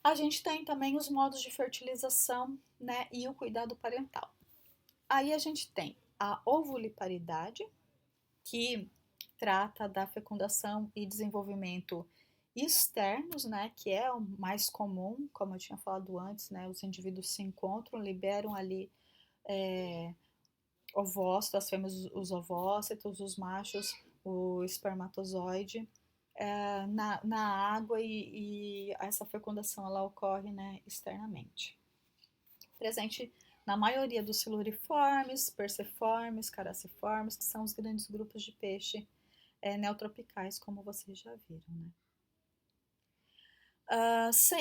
A gente tem também os modos de fertilização, né, e o cuidado parental. Aí a gente tem a ovuliparidade, que trata da fecundação e desenvolvimento externos, né, que é o mais comum, como eu tinha falado antes, né, os indivíduos se encontram, liberam ali ovócitos, as fêmeas os ovócitos, os machos o espermatozoide na água e essa fecundação ela ocorre, né, externamente. Presente na maioria dos siluriformes, perciformes, caraciformes, que são os grandes grupos de peixe neotropicais, como vocês já viram, né?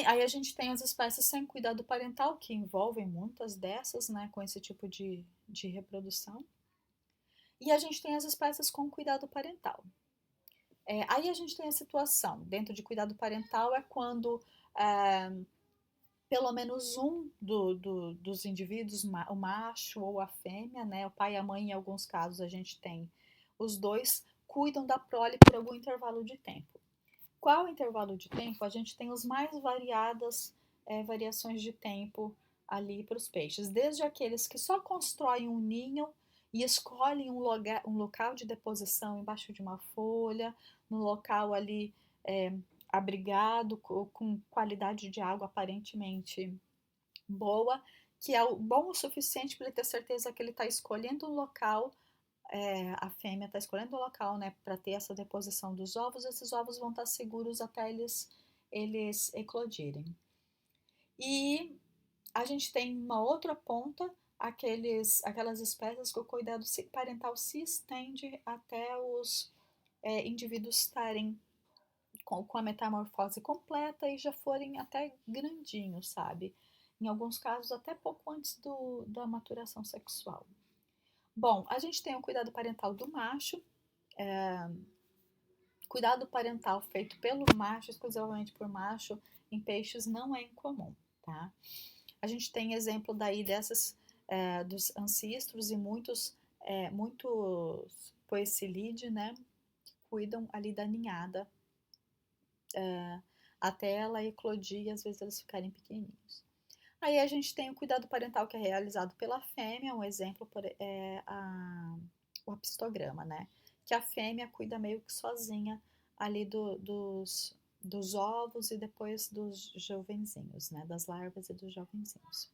Aí a gente tem as espécies sem cuidado parental, que envolvem muitas dessas, né, com esse tipo de reprodução. E a gente tem as espécies com cuidado parental. Aí a gente tem a situação, dentro de cuidado parental, é quando pelo menos um dos indivíduos, o macho ou a fêmea, né, o pai e a mãe, em alguns casos a gente tem os dois, cuidam da prole por algum intervalo de tempo. Qual intervalo de tempo? A gente tem os mais variadas variações de tempo ali para os peixes, desde aqueles que só constroem um ninho e escolhem um local de deposição embaixo de uma folha, no local ali abrigado, com qualidade de água aparentemente boa, que é bom o suficiente para ele ter certeza que ele está escolhendo um local, a fêmea está escolhendo o local, né, para ter essa deposição dos ovos. Esses ovos vão estar seguros até eles eclodirem. E a gente tem uma outra ponta, aquelas espécies que o cuidado parental se estende até os indivíduos estarem com a metamorfose completa e já forem até grandinhos, sabe? Em alguns casos, até pouco antes da maturação sexual. Bom, a gente tem o cuidado parental do macho. Cuidado parental feito pelo macho, exclusivamente por macho, em peixes não é incomum, tá? A gente tem exemplo daí dos ancestros e muitos poecilide, né? Que cuidam ali da ninhada até ela eclodir e às vezes eles ficarem pequenininhos. Aí a gente tem o cuidado parental que é realizado pela fêmea, um exemplo o apistograma, né? Que a fêmea cuida meio que sozinha ali dos ovos e depois dos jovenzinhos, né? Das larvas e dos jovenzinhos.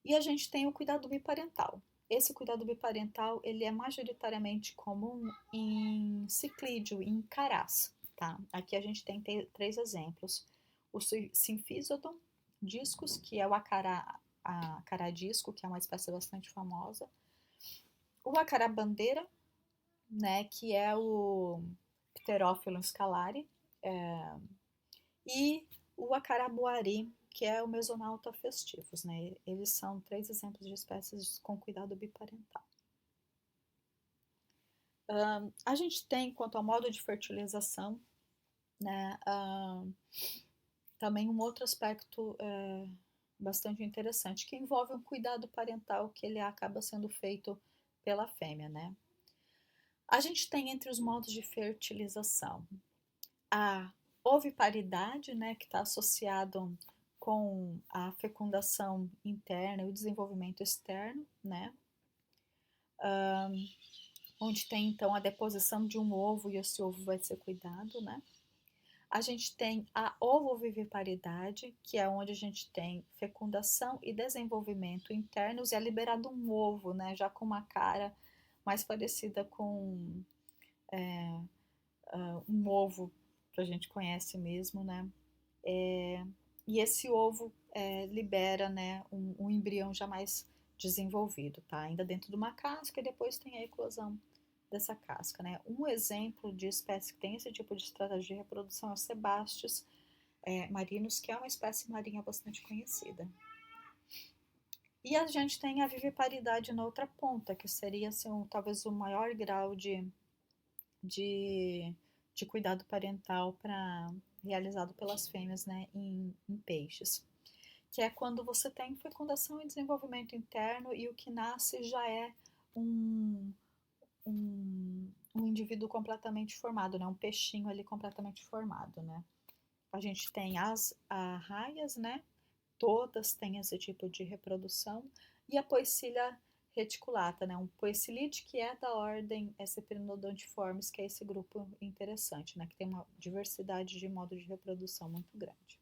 E a gente tem o cuidado biparental. Esse cuidado biparental ele é majoritariamente comum em ciclídeo, em carás, tá? Aqui a gente tem três exemplos. O Symphysodon discus, que é o acará disco, que é uma espécie bastante famosa. O acará bandeira, né, que é o Pterophyllum scalari, e o acarabuari, que é o Mesonauta festivus, né? Eles são três exemplos de espécies com cuidado biparental. A gente tem, quanto ao modo de fertilização, né, também um outro aspecto bastante interessante, que envolve um cuidado parental que ele acaba sendo feito pela fêmea, né? A gente tem entre os modos de fertilização a oviparidade, né, que está associado com a fecundação interna e o desenvolvimento externo, né? Onde tem então a deposição de um ovo e esse ovo vai ser cuidado, né? A gente tem a ovoviviparidade, que é onde a gente tem fecundação e desenvolvimento internos e é liberado um ovo, né? Já com uma cara mais parecida com um ovo que a gente conhece mesmo, né? E esse ovo libera, né, um embrião já mais desenvolvido, tá? Ainda dentro de uma casca e depois tem a eclosão dessa casca, né? Um exemplo de espécie que tem esse tipo de estratégia de reprodução é o Sebastes marinus, que é uma espécie marinha bastante conhecida. E a gente tem a viviparidade na outra ponta, que seria assim, talvez o maior grau de cuidado parental realizado pelas fêmeas, né, em peixes, que é quando você tem fecundação e desenvolvimento interno e o que nasce já é um indivíduo completamente formado, né, um peixinho ali completamente formado, né. a gente tem as arraias, né? Todas têm esse tipo de reprodução. E a Poecilia reticulata, né? Um poecilide que é da ordem Pseudopontiformes, que é esse grupo interessante, né? Que tem uma diversidade de modo de reprodução muito grande.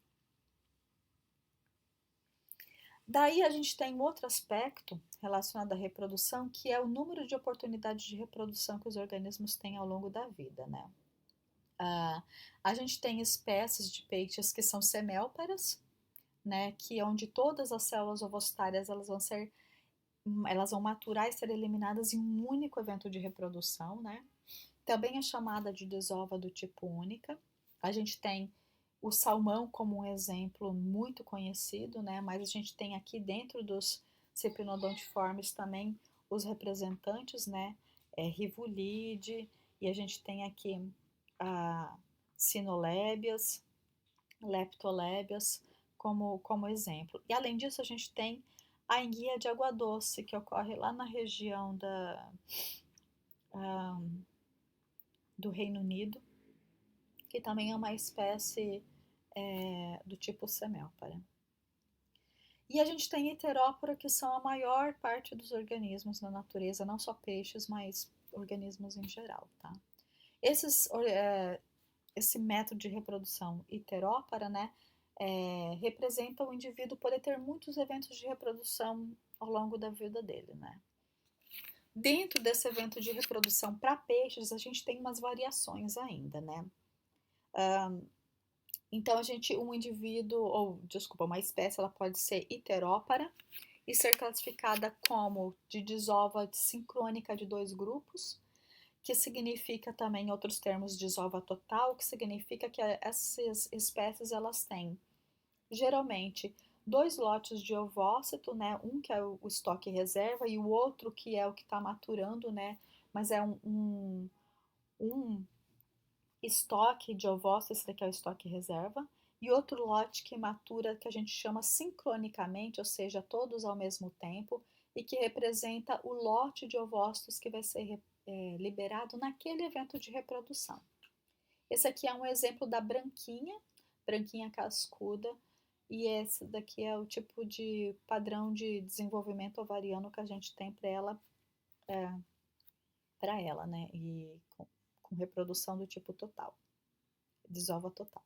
Daí a gente tem um outro aspecto relacionado à reprodução, que é o número de oportunidades de reprodução que os organismos têm ao longo da vida, né? A gente tem espécies de peixes que são semélparas, né? Que é onde todas as células ovocitárias elas vão maturar e ser eliminadas em um único evento de reprodução, né? Também é chamada de desova do tipo única. A gente tem o salmão como um exemplo muito conhecido, né? Mas a gente tem aqui dentro dos Cyprinodontiformes também os representantes, né? Rivulide, e a gente tem aqui a Sinolébias, Leptolébias como exemplo. E além disso, a gente tem a enguia de água doce, que ocorre lá na região do Reino Unido, que também é uma espécie do tipo semélpara. E a gente tem heterópora, que são a maior parte dos organismos na natureza, não só peixes, mas organismos em geral, tá? Esse método de reprodução heterópara, né, representa o indivíduo poder ter muitos eventos de reprodução ao longo da vida dele, né? Dentro desse evento de reprodução para peixes, a gente tem umas variações ainda, né? Então, uma espécie, ela pode ser heterópara e ser classificada como de desova sincrônica de dois grupos, que significa também, em outros termos, desova total, que significa que essas espécies, elas têm, geralmente, dois lotes de ovócito, né? Um que é o estoque reserva e o outro que é o que está maturando, né? Mas é um estoque de ovócito, esse daqui é o estoque reserva, e outro lote que matura, que a gente chama sincronicamente, ou seja, todos ao mesmo tempo, e que representa o lote de ovócitos que vai ser liberado naquele evento de reprodução. Esse aqui é um exemplo da branquinha cascuda, e esse daqui é o tipo de padrão de desenvolvimento ovariano que a gente tem para ela, né? E com reprodução do tipo total, desova total.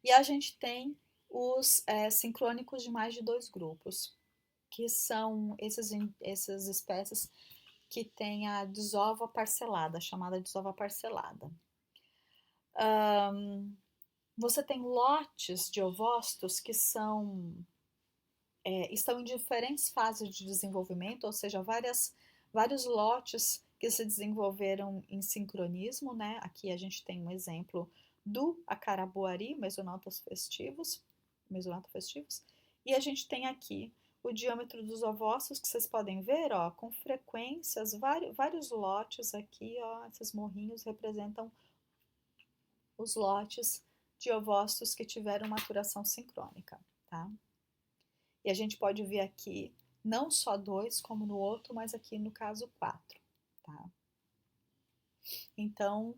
E a gente tem os sincrônicos de mais de dois grupos, que são essas espécies que têm a desova parcelada, chamada desova parcelada. Você tem lotes de ovócitos que estão em diferentes fases de desenvolvimento, ou seja, vários lotes que se desenvolveram em sincronismo, né? Aqui a gente tem um exemplo do acaraboari, Mesonotus festivus, e a gente tem aqui o diâmetro dos ovócitos, que vocês podem ver, ó, com frequências, vários lotes aqui, ó, esses morrinhos representam os lotes de ovócitos que tiveram maturação sincrônica, tá? E a gente pode ver aqui não só dois, como no outro, mas aqui no caso 4, tá? Então,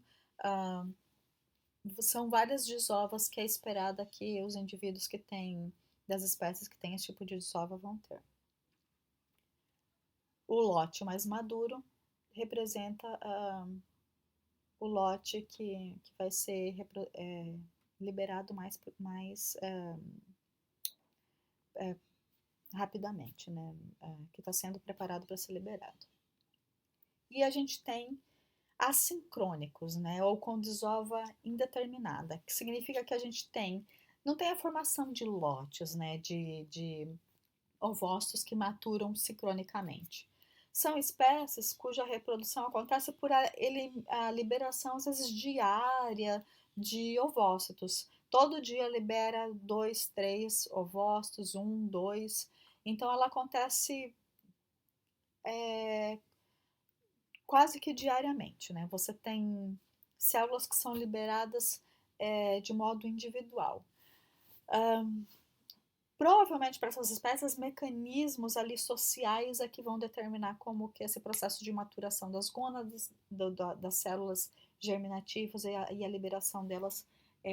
são várias desovas que é esperada que os indivíduos que têm, das espécies que têm esse tipo de desova vão ter. O lote mais maduro representa o lote que vai ser liberado mais rapidamente, né? Que está sendo preparado para ser liberado. E a gente tem assincrônicos, né? Ou com desova indeterminada, que significa que a gente não tem a formação de lotes, né? De ovócitos que maturam sincronicamente. São espécies cuja reprodução acontece por a liberação, às vezes, diária de ovócitos. Todo dia libera 2, 3 ovócitos, 1, 2. Então, ela acontece quase que diariamente, né? Você tem células que são liberadas de modo individual. Provavelmente para essas espécies, mecanismos ali sociais é que vão determinar como que esse processo de maturação das gônadas, das células germinativas e a liberação delas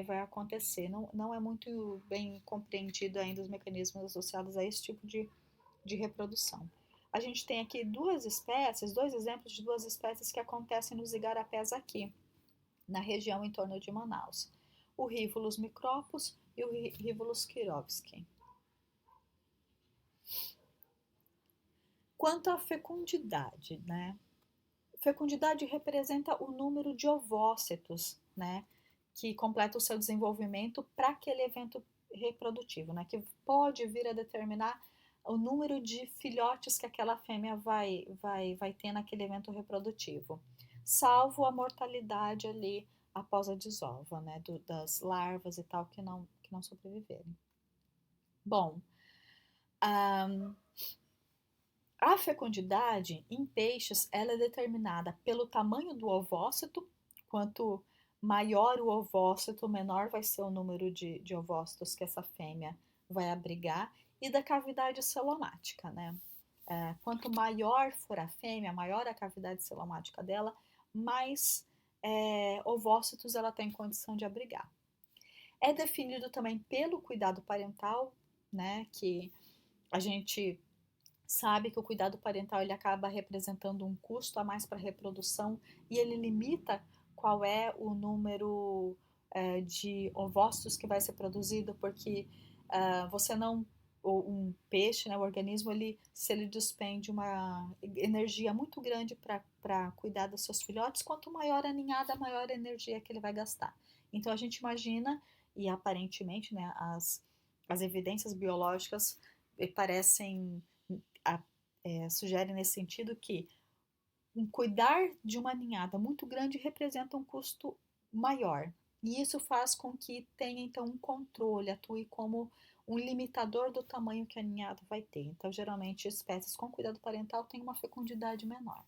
vai acontecer. Não é muito bem compreendido ainda os mecanismos associados a esse tipo de reprodução. A gente tem aqui dois exemplos de duas espécies que acontecem nos igarapés aqui, na região em torno de Manaus. O Rivulus micropus e o Rivulus kirovski. Quanto à fecundidade, né? Fecundidade representa o número de ovócitos, né, que completa o seu desenvolvimento para aquele evento reprodutivo, né, que pode vir a determinar o número de filhotes que aquela fêmea vai ter naquele evento reprodutivo, salvo a mortalidade ali após a desova, né, das larvas e tal que não sobreviverem. Bom, a fecundidade em peixes ela é determinada pelo tamanho do ovócito. Quanto maior o ovócito, menor vai ser o número de ovócitos que essa fêmea vai abrigar, e da cavidade celomática, né? Quanto maior for a fêmea, maior a cavidade celomática dela, mais ovócitos ela tem condição de abrigar. É definido também pelo cuidado parental, né? Que a gente sabe que o cuidado parental ele acaba representando um custo a mais para a reprodução e ele limita qual é o número de ovócitos que vai ser produzido, porque você não, um peixe, né, o organismo, se ele despende uma energia muito grande para cuidar dos seus filhotes, quanto maior a ninhada, maior a energia que ele vai gastar. Então a gente imagina, e aparentemente, né, as evidências biológicas parecem sugere nesse sentido que cuidar de uma ninhada muito grande representa um custo maior. E isso faz com que tenha, então, um controle, atue como um limitador do tamanho que a ninhada vai ter. Então, geralmente, espécies com cuidado parental têm uma fecundidade menor.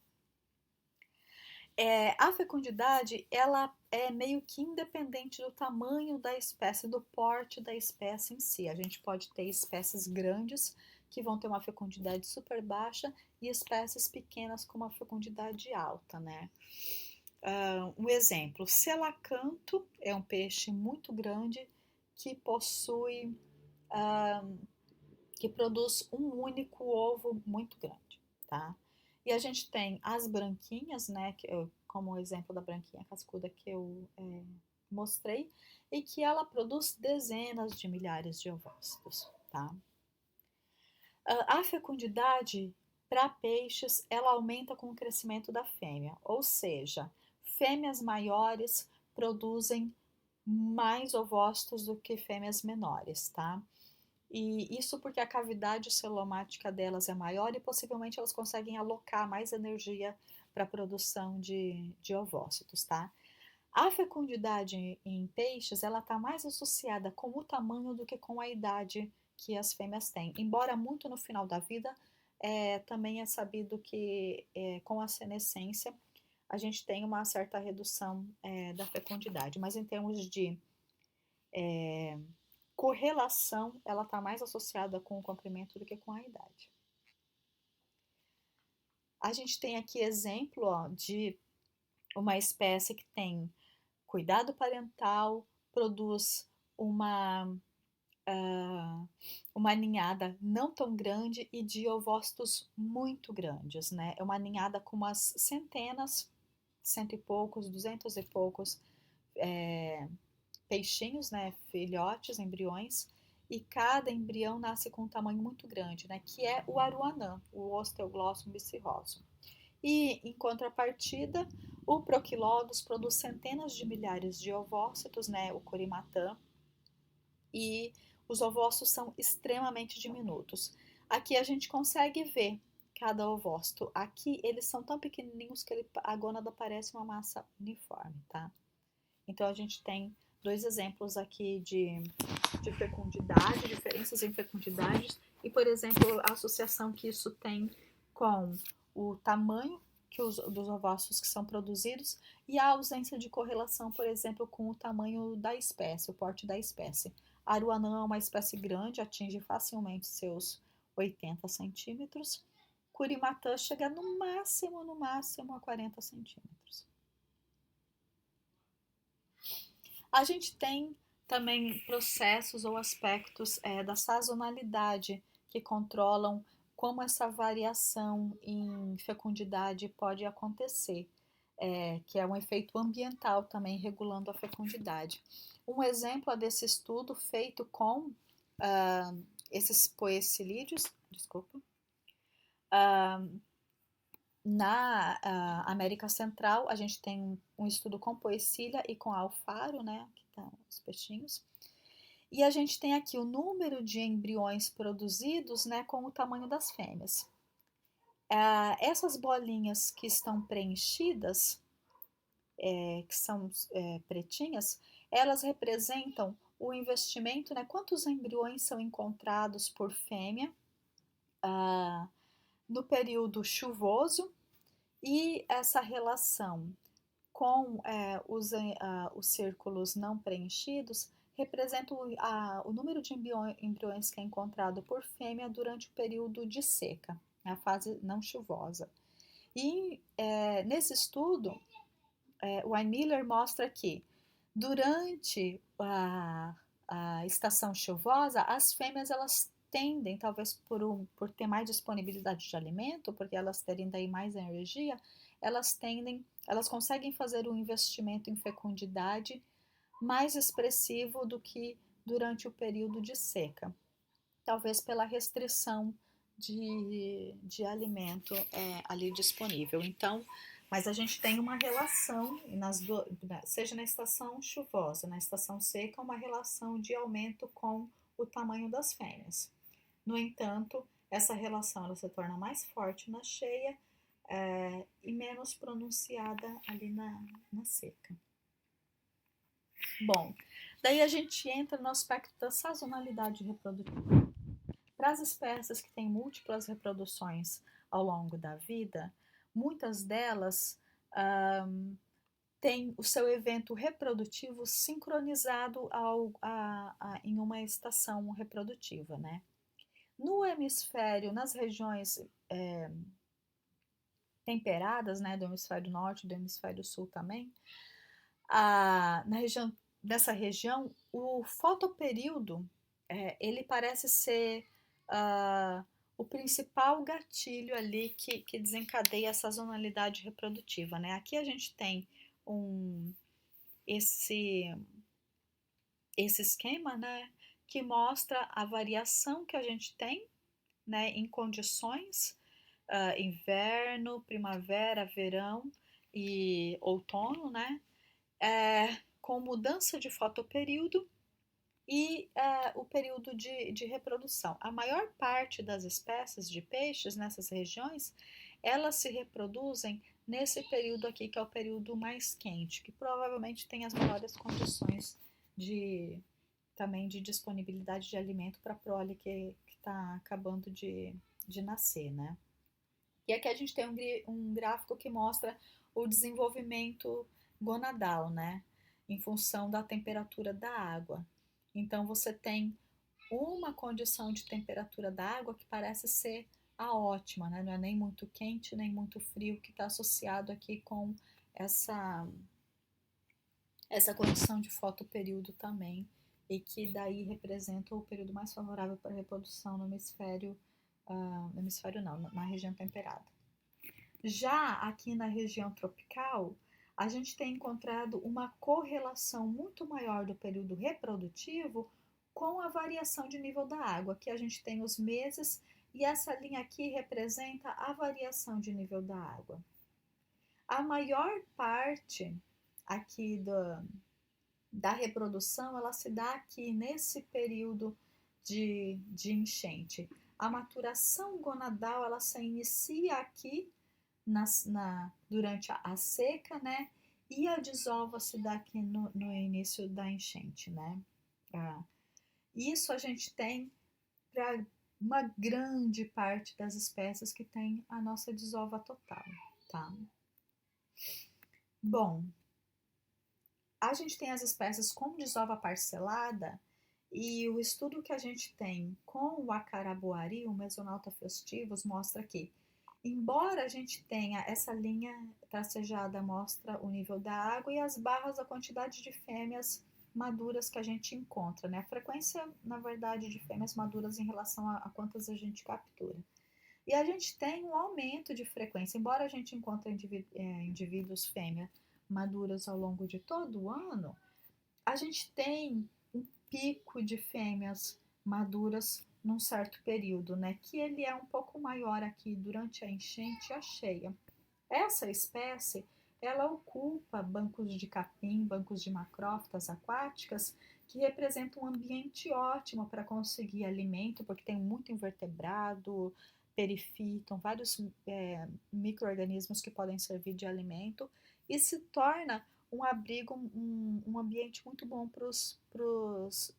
A fecundidade, ela é meio que independente do tamanho da espécie, do porte da espécie em si. A gente pode ter espécies grandes que vão ter uma fecundidade super baixa e espécies pequenas com uma fecundidade alta, né? Um exemplo, selacanto é um peixe muito grande que possui, que produz um único ovo muito grande, tá? E a gente tem as branquinhas, né, como o exemplo da branquinha cascuda que eu mostrei, e que ela produz dezenas de milhares de ovócitos, tá? A fecundidade para peixes, ela aumenta com o crescimento da fêmea, ou seja, fêmeas maiores produzem mais ovócitos do que fêmeas menores, tá? E isso porque a cavidade celomática delas é maior e possivelmente elas conseguem alocar mais energia para a produção de ovócitos, tá? A fecundidade em peixes, ela está mais associada com o tamanho do que com a idade que as fêmeas têm. Embora muito no final da vida, também é sabido que com a senescência a gente tem uma certa redução da fecundidade, mas em termos de correlação, ela está mais associada com o comprimento do que com a idade. A gente tem aqui exemplo de uma espécie que tem cuidado parental, produz uma ninhada não tão grande e de ovócitos muito grandes, né? É uma ninhada com umas centenas, cento e poucos, duzentos e poucos peixinhos, né? Filhotes, embriões, e cada embrião nasce com um tamanho muito grande, né? Que é o aruanã, o Osteoglossum bicirrosum. E, em contrapartida, o Proquilodos produz centenas de milhares de ovócitos, né, o Corimatã, e os ovócitos são extremamente diminutos. Aqui a gente consegue ver cada ovócito. Aqui eles são tão pequenininhos que a gônada parece uma massa uniforme, tá? Então a gente tem dois exemplos aqui de fecundidade, diferenças em fecundidades e, por exemplo, a associação que isso tem com o tamanho dos ovócitos que são produzidos e a ausência de correlação, por exemplo, com o tamanho da espécie, o porte da espécie. A aruanã é uma espécie grande, atinge facilmente seus 80 centímetros. Curimatã chega no máximo a 40 centímetros. A gente tem também processos ou aspectos da sazonalidade que controlam como essa variação em fecundidade pode acontecer, que é um efeito ambiental também regulando a fecundidade. Um exemplo é desse estudo feito com ah, esses poecilídeos, desculpa, na América Central, a gente tem um estudo com poecília e com alfaro, né? Aqui estão os peixinhos. E a gente tem aqui o número de embriões produzidos, né, com o tamanho das fêmeas. Essas bolinhas que estão preenchidas, que são pretinhas, elas representam o investimento, né? Quantos embriões são encontrados por fêmea no período chuvoso, e essa relação com os círculos não preenchidos representa o número de embriões que é encontrado por fêmea durante o período de seca, a fase não chuvosa. E nesse estudo, o Miller mostra que durante a estação chuvosa, as fêmeas elas tendem, talvez por ter mais disponibilidade de alimento, porque elas terem daí mais energia, elas conseguem fazer um investimento em fecundidade mais expressivo do que durante o período de seca, talvez pela restrição de alimento ali disponível. Então, mas a gente tem uma relação, seja na estação chuvosa, na estação seca, uma relação de aumento com o tamanho das fêmeas. No entanto, essa relação ela se torna mais forte na cheia e menos pronunciada ali na seca. Bom, daí a gente entra no aspecto da sazonalidade reprodutiva. Para as espécies que têm múltiplas reproduções ao longo da vida, muitas delas têm o seu evento reprodutivo sincronizado em uma estação reprodutiva, né? No hemisfério, nas regiões temperadas, né, do hemisfério norte e do hemisfério sul também, nessa região, o fotoperíodo ele parece ser o principal gatilho ali que desencadeia a sazonalidade reprodutiva, né? Aqui a gente tem esse esquema, né, que mostra a variação que a gente tem, né, em condições inverno, primavera, verão e outono, né, com mudança de fotoperíodo e o período de reprodução. A maior parte das espécies de peixes nessas regiões, elas se reproduzem nesse período aqui, que é o período mais quente, que provavelmente tem as maiores condições também de disponibilidade de alimento para a prole que está acabando de nascer, né? E aqui a gente tem um gráfico que mostra o desenvolvimento gonadal, né? Em função da temperatura da água. Então você tem uma condição de temperatura da água que parece ser a ótima, né? Não é nem muito quente nem muito frio, que está associado aqui com essa condição de fotoperíodo também, e que daí representa o período mais favorável para a reprodução no hemisfério não, na região temperada. Já aqui na região tropical, a gente tem encontrado uma correlação muito maior do período reprodutivo com a variação de nível da água. Aqui a gente tem os meses e essa linha aqui representa a variação de nível da água. A maior parte aqui da reprodução, ela se dá aqui nesse período de enchente. A maturação gonadal, ela se inicia aqui durante a seca, né? E a desova se dá aqui no início da enchente, né? Isso a gente tem para uma grande parte das espécies que tem a nossa desova total, tá? Bom, a gente tem as espécies com desova parcelada, e o estudo que a gente tem com o acaraboari, o Mesonauta festivus, mostra que, embora a gente tenha essa linha tracejada, mostra o nível da água, e as barras a quantidade de fêmeas maduras que a gente encontra, né? A frequência, na verdade, de fêmeas maduras em relação a quantas a gente captura. E a gente tem um aumento de frequência, embora a gente encontre indivíduos fêmea maduras ao longo de todo o ano, a gente tem um pico de fêmeas maduras num certo período, né? Que ele é um pouco maior aqui durante a enchente e a cheia. Essa espécie, ela ocupa bancos de capim, bancos de macrófitas aquáticas, que representam um ambiente ótimo para conseguir alimento, porque tem muito invertebrado, perifíton, vários micro-organismos que podem servir de alimento, e se torna um abrigo, um ambiente muito bom para os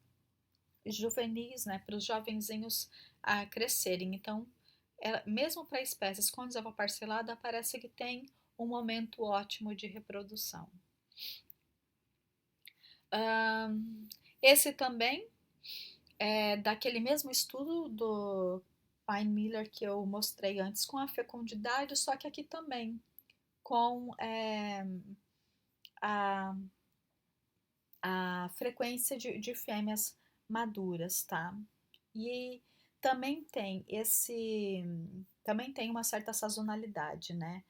juvenis, né, para os jovenzinhos a crescerem. Então, mesmo para espécies com desova parcelada, parece que tem um momento ótimo de reprodução. Esse também é daquele mesmo estudo do Pine Miller que eu mostrei antes, com a fecundidade, só que aqui também com a frequência de fêmeas maduras, tá? E também tem uma certa sazonalidade, né?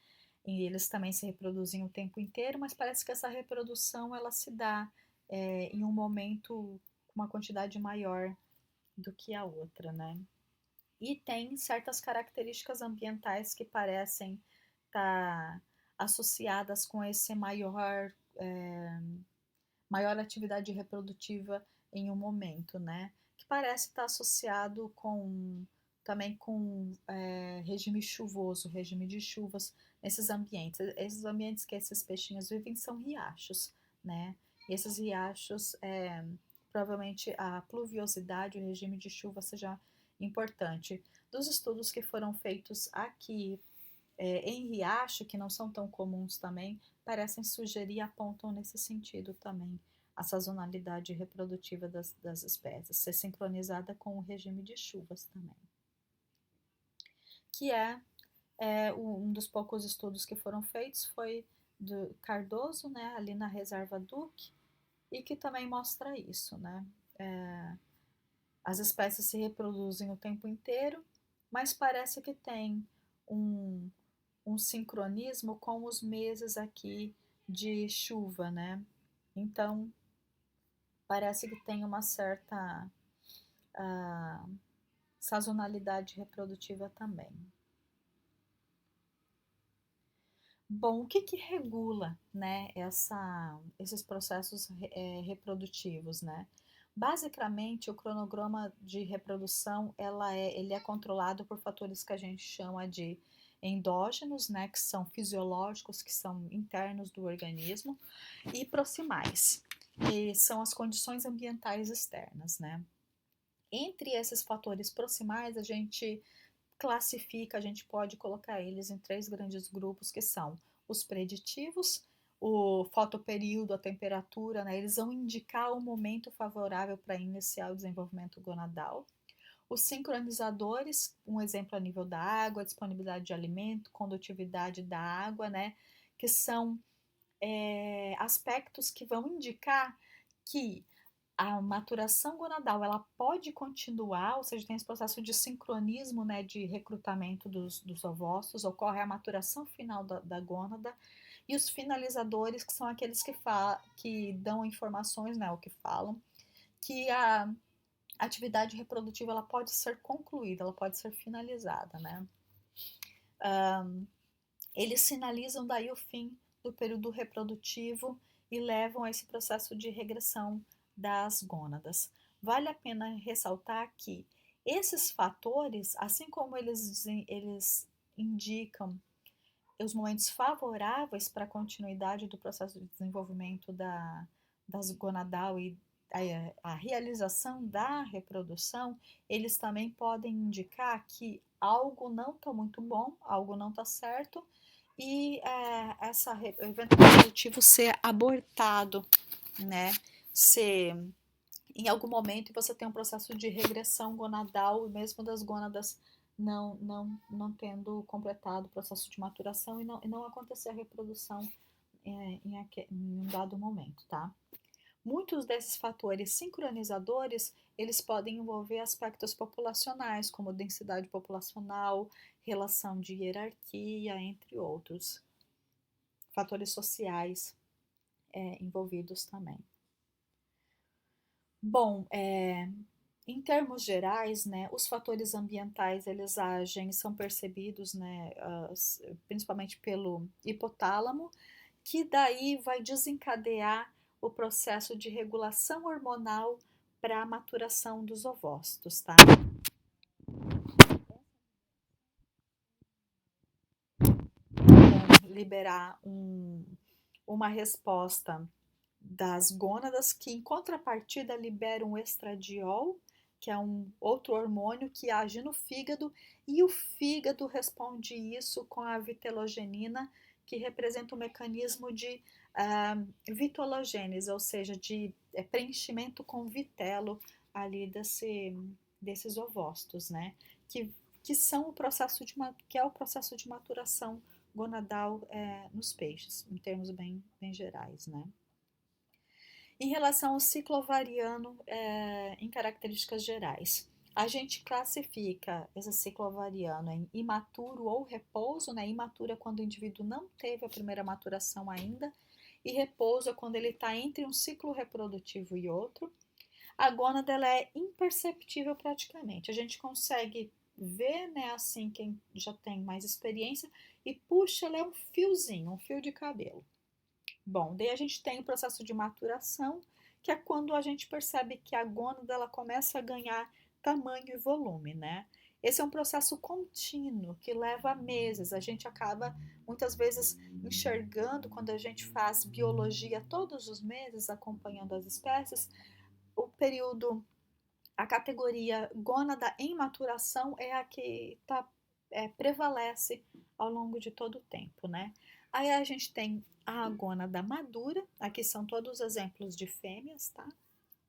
E eles também se reproduzem o tempo inteiro, mas parece que essa reprodução ela se dá em um momento com uma quantidade maior do que a outra, né? E tem certas características ambientais que parecem estar associadas com esse maior atividade reprodutiva em um momento, né? Que parece estar associado também com regime chuvoso, regime de chuvas nesses ambientes. Esses ambientes que esses peixinhos vivem são riachos, né? E esses riachos, provavelmente a pluviosidade, o regime de chuva seja importante. Dos estudos que foram feitos aqui em riacho, que não são tão comuns também, parecem sugerir e apontam nesse sentido também a sazonalidade reprodutiva das espécies, ser sincronizada com o regime de chuvas também. Que um dos poucos estudos que foram feitos foi do Cardoso, né, ali na reserva Duque, e que também mostra isso, né? As espécies se reproduzem o tempo inteiro, mas parece que tem um sincronismo com os meses aqui de chuva, né? Então, parece que tem uma certa sazonalidade reprodutiva também. Bom, o que regula, né, esses processos reprodutivos, né? Basicamente, o cronograma de reprodução ele é controlado por fatores que a gente chama de endógenos, né, que são fisiológicos, que são internos do organismo, e proximais, que são as condições ambientais externas, né? Entre esses fatores proximais, a gente classifica, a gente pode colocar eles em 3 grandes grupos, que são os preditivos, o fotoperíodo, a temperatura, né? Eles vão indicar o momento favorável para iniciar o desenvolvimento gonadal. Os sincronizadores, um exemplo a nível da água, disponibilidade de alimento, condutividade da água, né? Que são aspectos que vão indicar que a maturação gonadal ela pode continuar, ou seja, tem esse processo de sincronismo, né, de recrutamento dos ovócitos, ocorre a maturação final da gônada, e os finalizadores, que são aqueles que dão informações, né, o que falam, que a atividade reprodutiva ela pode ser concluída, ela pode ser finalizada, né? Eles sinalizam daí o fim do período reprodutivo e levam a esse processo de regressão das gônadas. Vale a pena ressaltar que esses fatores, assim como eles indicam os momentos favoráveis para a continuidade do processo de desenvolvimento das gonadal e a realização da reprodução, eles também podem indicar que algo não está muito bom, algo não está certo, e o evento reprodutivo ser abortado, né? Ser em algum momento você tem um processo de regressão gonadal, mesmo das gônadas não tendo completado o processo de maturação e não acontecer a reprodução em um dado momento, tá? Muitos desses fatores sincronizadores, eles podem envolver aspectos populacionais, como densidade populacional, relação de hierarquia, entre outros. Fatores sociais envolvidos também. Bom, em termos gerais, né, os fatores ambientais eles agem, são percebidos, né, principalmente pelo hipotálamo, que daí vai desencadear o processo de regulação hormonal para a maturação dos ovócitos, tá? Liberar uma resposta das gônadas que, em contrapartida, liberam o estradiol, que é um outro hormônio que age no fígado, e o fígado responde isso com a vitelogenina, que representa um mecanismo de vitologênese, ou seja, de preenchimento com vitelo ali desses ovócitos, né? Que são o processo que é o processo de maturação gonadal nos peixes, em termos bem gerais, né? Em relação ao ciclo ovariano, em características gerais, a gente classifica esse ciclo ovariano em imaturo ou repouso, né? Imaturo é quando o indivíduo não teve a primeira maturação ainda, e repouso é quando ele está entre um ciclo reprodutivo e outro. A gônada ela é imperceptível praticamente. A gente consegue ver, né, assim, quem já tem mais experiência, e puxa, ela é um fiozinho, um fio de cabelo. Bom, daí a gente tem o processo de maturação, que é quando a gente percebe que a gônada ela começa a ganhar tamanho e volume, né? Esse é um processo contínuo que leva meses. A gente acaba muitas vezes enxergando, quando a gente faz biologia todos os meses, acompanhando as espécies, o período, a categoria gônada em maturação é a que prevalece ao longo de todo o tempo, né? Aí a gente tem a gônada madura, aqui são todos os exemplos de fêmeas, tá?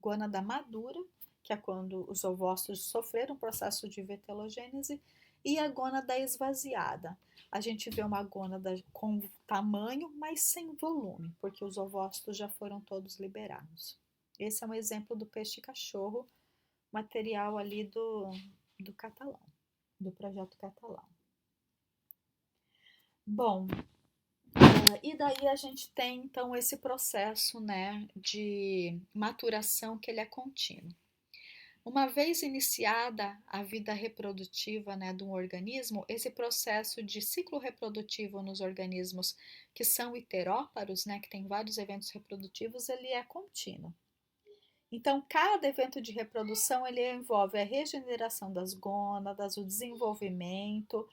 Gônada madura, que é quando os ovócitos sofreram um processo de vetelogênese, e a gônada esvaziada. A gente vê uma gônada com tamanho, mas sem volume, porque os ovócitos já foram todos liberados. Esse é um exemplo do peixe-cachorro, material ali do Catalão, do projeto Catalão. Bom, e daí a gente tem então esse processo, né, de maturação que ele é contínuo. Uma vez iniciada a vida reprodutiva, né, de um organismo, esse processo de ciclo reprodutivo nos organismos que são heteróparos, né, que tem vários eventos reprodutivos, ele é contínuo. Então, cada evento de reprodução ele envolve a regeneração das gônadas, o desenvolvimento,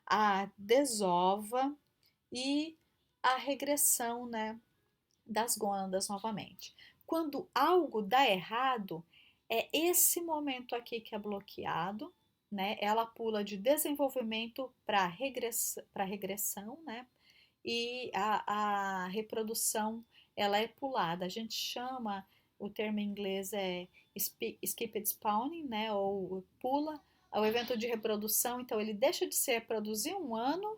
a desova e a regressão, né, das gônadas novamente. Quando algo dá errado, é esse momento aqui que é bloqueado, né? Ela pula de desenvolvimento para regressão, né? E a reprodução ela é pulada. A gente chama, o termo em inglês é skipped spawning, né? Ou pula o evento de reprodução. Então ele deixa de se reproduzir um ano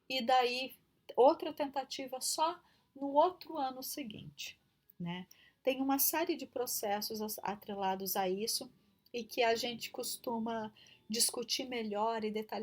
e daí outra tentativa só no outro ano seguinte, né? Tem uma série de processos atrelados a isso e que a gente costuma discutir melhor e detalhar